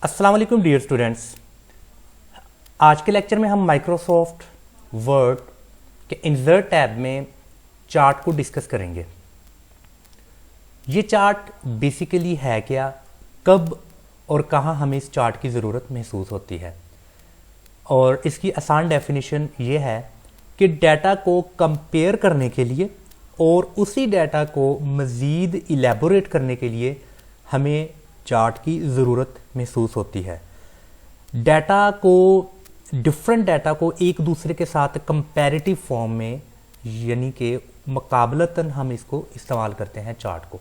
अस्सलाम वालेकुम dear students. आज के लेक्चर में हम माइक्रोसॉफ्ट वर्ड के इंसर्ट टैब में चार्ट को डिस्कस करेंगे। ये चार्ट बेसिकली है क्या, कब और कहाँ हमें इस चार्ट की ज़रूरत महसूस होती है, और इसकी आसान डेफिनेशन ये है कि डाटा को कंपेयर करने के लिए और उसी डाटा को मज़ीद इलेबोरेट करने के लिए हमें चार्ट की ज़रूरत महसूस होती है। डाटा को डिफरेंट डाटा को एक दूसरे के साथ कंपैरेटिव फॉर्म में, यानी कि मुकाबलतन हम इसको इस्तेमाल करते हैं चार्ट को,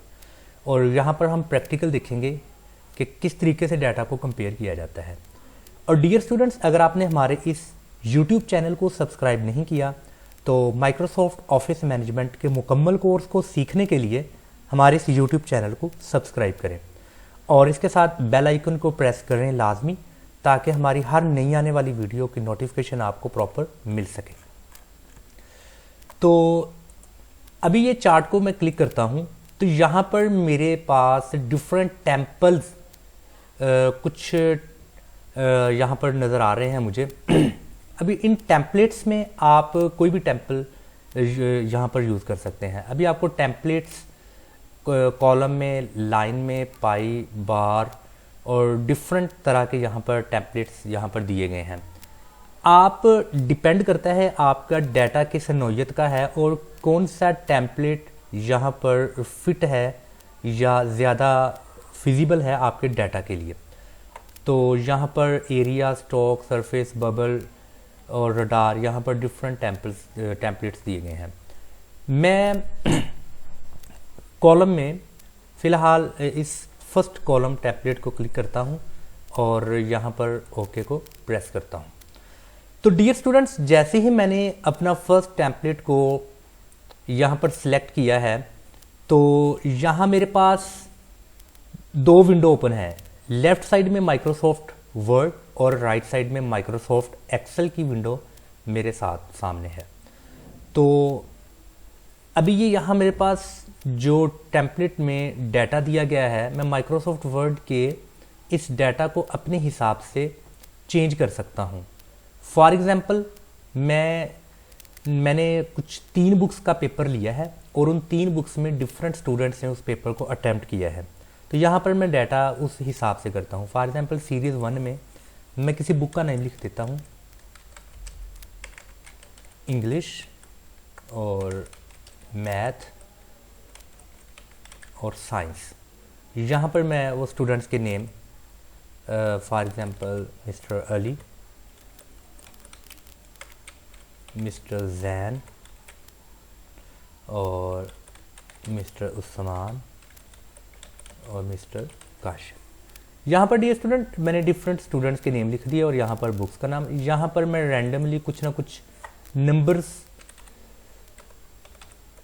और यहाँ पर हम प्रैक्टिकल देखेंगे कि किस तरीके से डाटा को कंपेयर किया जाता है। और डियर स्टूडेंट्स, अगर आपने हमारे इस यूट्यूब चैनल को सब्सक्राइब नहीं किया तो माइक्रोसॉफ्ट ऑफिस मैनेजमेंट के मुकम्मल कोर्स को सीखने के लिए हमारे इस यूट्यूब चैनल को सब्सक्राइब करें और इसके साथ बेल आइकन को प्रेस करें लाजमी, ताकि हमारी हर नई आने वाली वीडियो की नोटिफिकेशन आपको प्रॉपर मिल सके। तो अभी ये चार्ट को मैं क्लिक करता हूँ तो यहाँ पर मेरे पास डिफरेंट टेम्पल्स कुछ यहाँ पर नज़र आ रहे हैं मुझे। अभी इन टेम्पलेट्स में आप कोई भी टेम्पल यहाँ पर यूज़ कर सकते हैं। अभी आपको टेम्पलेट्स कॉलम में, लाइन में, पाई, बार और डिफरेंट तरह के यहाँ पर टेम्पलेट्स यहाँ पर दिए गए हैं। आप डिपेंड करता है आपका डाटा किस नौयत का है और कौन सा टेम्पलेट यहाँ पर फिट है या ज़्यादा फिजिबल है आपके डाटा के लिए। तो यहाँ पर एरिया, स्टॉक, सरफेस, बबल और रडार, यहाँ पर डिफरेंट टेम्पलेट्स दिए गए हैं। मैं कॉलम में फ़िलहाल इस फर्स्ट कॉलम टेम्पलेट को क्लिक करता हूँ और यहाँ पर ओके को प्रेस करता हूँ। तो डियर स्टूडेंट्स, जैसे ही मैंने अपना फर्स्ट टेम्पलेट को यहाँ पर सिलेक्ट किया है तो यहाँ मेरे पास दो विंडो ओपन है। लेफ्ट साइड में माइक्रोसॉफ्ट वर्ड और राइट साइड में माइक्रोसॉफ्ट एक्सेल की विंडो मेरे साथ सामने है। तो अभी ये यहाँ मेरे पास जो टेम्पलेट में डाटा दिया गया है, मैं माइक्रोसॉफ्ट वर्ड के इस डाटा को अपने हिसाब से चेंज कर सकता हूँ। फॉर एग्ज़ाम्पल, मैंने कुछ 3 बुक्स का पेपर लिया है और उन 3 बुक्स में डिफरेंट स्टूडेंट्स ने उस पेपर को अटैम्प्ट किया है। तो यहाँ पर मैं डाटा उस हिसाब से करता हूँ। फॉर एग्ज़ाम्पल, सीरीज़ 1 में मैं किसी बुक का नाम लिख देता हूँ, इंग्लिश और मैथ और साइंस। यहाँ पर मैं वो स्टूडेंट्स के name, for example mister Ali, mister Jain और मिस्टर उस्मान और मिस्टर काशिफ। यहाँ पर डियर स्टूडेंट, मैंने डिफरेंट स्टूडेंट्स के नेम लिख दिए और यहाँ पर बुक्स का नाम। यहाँ पर मैं रैंडमली कुछ ना कुछ नंबर्स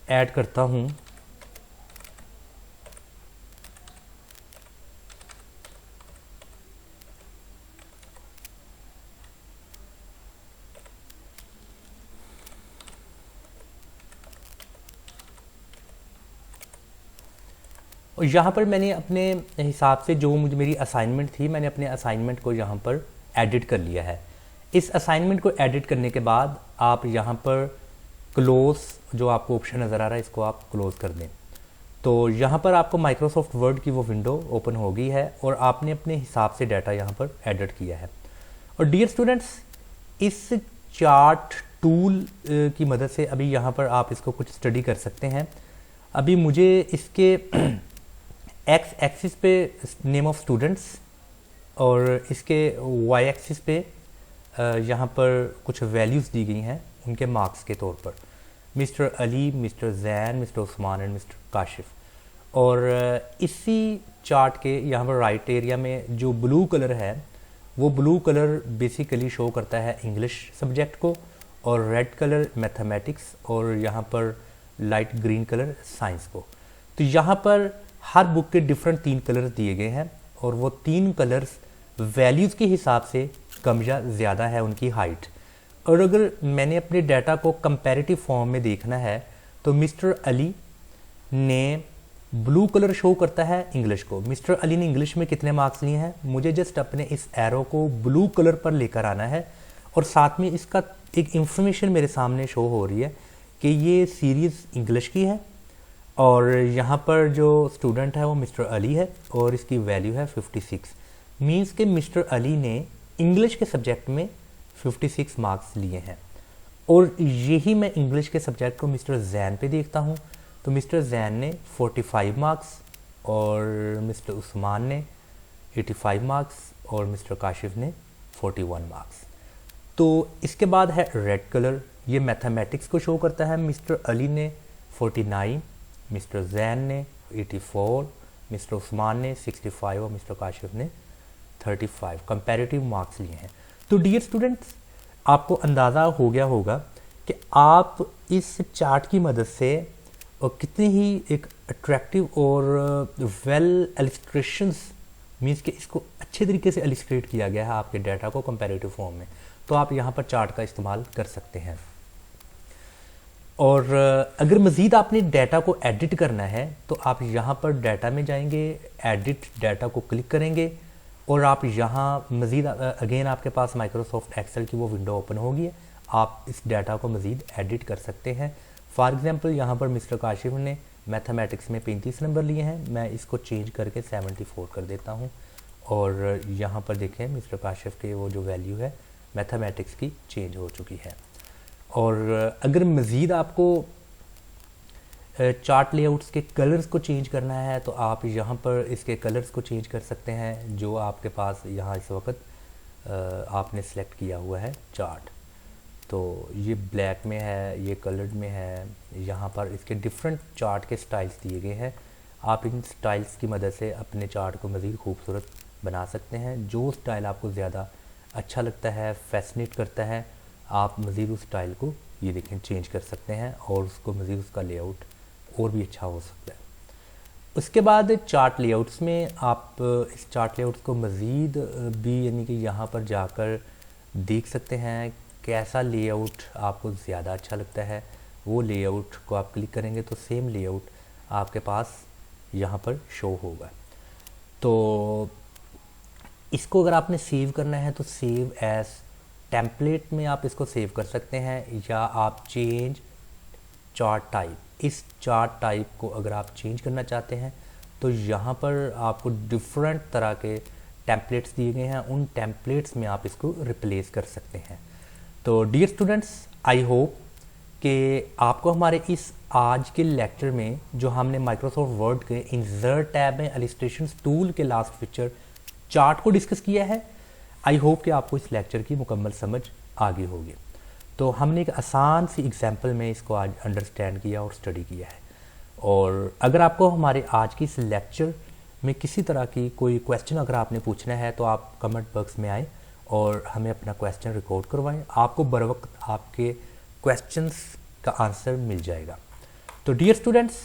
ऐड करता हूँ। और यहाँ पर मैंने अपने हिसाब से जो मुझे मेरी असाइनमेंट थी, मैंने अपने असाइनमेंट को यहाँ पर एडिट कर लिया है। इस असाइनमेंट को एडिट करने के बाद आप यहाँ पर क्लोज, जो आपको ऑप्शन नज़र आ रहा है, इसको आप क्लोज कर दें। तो यहाँ पर आपको माइक्रोसॉफ्ट वर्ड की वो विंडो ओपन हो गई है और आपने अपने हिसाब से डाटा यहाँ पर एडिट किया है। और डियर स्टूडेंट्स, इस चार्ट टूल की मदद से अभी यहाँ पर आप इसको कुछ स्टडी कर सकते हैं। अभी मुझे इसके एक्स एक्सिस पे नेम ऑफ स्टूडेंट्स और इसके वाई एक्सिस पे यहाँ पर कुछ वैल्यूज़ दी गई हैं उनके मार्क्स के तौर पर, mister Ali, mister Jain, mister Usman and mister Kashif. और इसी चार्ट के यहाँ पर राइट एरिया में जो ब्लू कलर है, वो ब्लू कलर बेसिकली शो करता है इंग्लिश सब्जेक्ट को, और रेड कलर मैथमेटिक्स, और यहाँ पर लाइट ग्रीन कलर साइंस को। तो यहाँ पर हर बुक के डिफरेंट 3 कलर्स दिए गए हैं और वो 3 कलर्स वैल्यूज़ के हिसाब से कम या ज़्यादा है उनकी हाइट। और अगर मैंने अपने डाटा को कंपैरेटिव फॉर्म में देखना है तो मिस्टर अली ने ब्लू कलर शो करता है इंग्लिश को। मिस्टर अली ने इंग्लिश में कितने मार्क्स लिए हैं, मुझे जस्ट अपने इस एरो को ब्लू कलर पर लेकर आना है और साथ में इसका एक इंफॉर्मेशन मेरे सामने शो हो रही है कि ये सीरीज़ इंग्लिश की है और यहाँ पर जो स्टूडेंट है वो मिस्टर अली है और इसकी वैल्यू है 56। मीन्स कि मिस्टर अली ने इंग्लिश के सब्जेक्ट में 56 मार्क्स लिए हैं। और यही मैं इंग्लिश के सब्जेक्ट को मिस्टर जैन पे देखता हूँ तो मिस्टर जैन ने 45 मार्क्स और मिस्टर उस्मान ने 85 मार्क्स और मिस्टर काशिफ ने 41 मार्क्स। तो इसके बाद है रेड कलर, ये मैथमेटिक्स को शो करता है। मिस्टर अली ने 49, मिस्टर जैन ने 84, मिस्टर उस्मान ने 65 और मिस्टर काशिफ ने 35 कंपैरेटिव मार्क्स लिए हैं। तो डियर स्टूडेंट्स, आपको अंदाज़ा हो गया होगा कि आप इस चार्ट की मदद से और कितनी ही एक अट्रैक्टिव और वेल इलस्ट्रेशंस, मीन्स कि इसको अच्छे तरीके से इलस्ट्रेट किया गया है आपके डाटा को कंपैरेटिव फॉर्म में, तो आप यहाँ पर चार्ट का इस्तेमाल कर सकते हैं। और अगर मज़ीद आपने डाटा को एडिट करना है तो आप यहाँ पर डाटा में जाएंगे, एडिट डाटा को क्लिक करेंगे और आप यहाँ मज़ीद अगेन आपके पास माइक्रोसॉफ्ट एक्सेल की वो विंडो ओपन होगी, आप इस डाटा को मज़ीद एडिट कर सकते हैं। फॉर एग्ज़ाम्पल यहाँ पर मिस्टर काशिफ ने मैथमेटिक्स में 35 नंबर लिए हैं, मैं इसको चेंज करके 74 कर देता हूँ और यहाँ पर देखें मिस्टर काशिफ के वो जो वैल्यू है मैथमेटिक्स की चेंज हो चुकी है। और अगर मज़ीद आपको चार्ट लेआउट्स के कलर्स को चेंज करना है तो आप यहाँ पर इसके कलर्स को चेंज कर सकते हैं जो आपके पास यहाँ इस वक्त आपने सेलेक्ट किया हुआ है चार्ट। तो ये ब्लैक में है, ये कलर्ड में है, यहाँ पर इसके डिफरेंट चार्ट के स्टाइल्स दिए गए हैं। आप इन स्टाइल्स की मदद से अपने चार्ट को मज़ीद खूबसूरत बना सकते हैं। जो स्टाइल आपको ज़्यादा अच्छा लगता है, फैसिनेट करता है, आप मज़ीद उस स्टाइल को ये देखें चेंज कर सकते हैं और उसको मज़ीद उसका लेआउट और भी अच्छा हो सकता है। उसके बाद चार्ट लेआउट्स में आप इस चार्ट लेआउट्स को मज़ीद भी यानी कि यहाँ पर जाकर देख सकते हैं कैसा लेआउट आपको ज़्यादा अच्छा लगता है। वो लेआउट को आप क्लिक करेंगे तो सेम लेआउट आपके पास यहाँ पर शो होगा। तो इसको अगर आपने सेव करना है तो सेव एज टेम्पलेट में आप इसको सेव कर सकते हैं या आप चेंज चार्ट टाइप, इस चार्ट टाइप को अगर आप चेंज करना चाहते हैं तो यहाँ पर आपको डिफरेंट तरह के टेम्पलेट्स दिए गए हैं, उन टेम्पलेट्स में आप इसको रिप्लेस कर सकते हैं। तो डियर स्टूडेंट्स, आई होप कि आपको हमारे इस आज के लेक्चर में जो हमने माइक्रोसॉफ्ट वर्ड के इंसर्ट टैब में इलस्ट्रेशंस टूल के लास्ट फीचर चार्ट को डिस्कस किया है, आई होप कि आपको इस लेक्चर की मुकम्मल समझ आ गई होगी। तो हमने एक आसान सी एग्जांपल में इसको आज अंडरस्टैंड किया और स्टडी किया है। और अगर आपको हमारे आज की इस लेक्चर में किसी तरह की कोई क्वेश्चन अगर आपने पूछना है तो आप कमेंट बॉक्स में आएँ और हमें अपना क्वेश्चन रिकॉर्ड करवाएं, आपको बर वक्त आपके क्वेश्चंस का आंसर मिल जाएगा। तो डियर स्टूडेंट्स,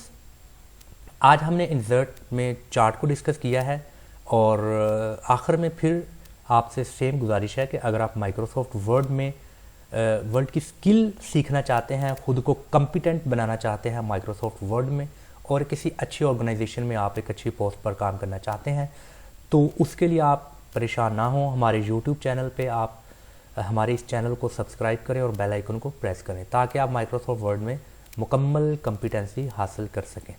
आज हमने इंसर्ट में चार्ट को डिस्कस किया है और आखिर में फिर आपसे सेम गुजारिश है कि अगर आप माइक्रोसॉफ्ट वर्ड में वर्ड की स्किल सीखना चाहते हैं, ख़ुद को कॉम्पिटेंट बनाना चाहते हैं माइक्रोसॉफ्ट वर्ड में और किसी अच्छी ऑर्गेनाइजेशन में आप एक अच्छी पोस्ट पर काम करना चाहते हैं, तो उसके लिए आप परेशान ना हो, हमारे YouTube चैनल पे आप हमारे इस चैनल को सब्सक्राइब करें और बेल आइकन को प्रेस करें ताकि आप माइक्रोसॉफ्ट वर्ड में मुकम्मल कॉम्पिटेंसी हासिल कर सकें।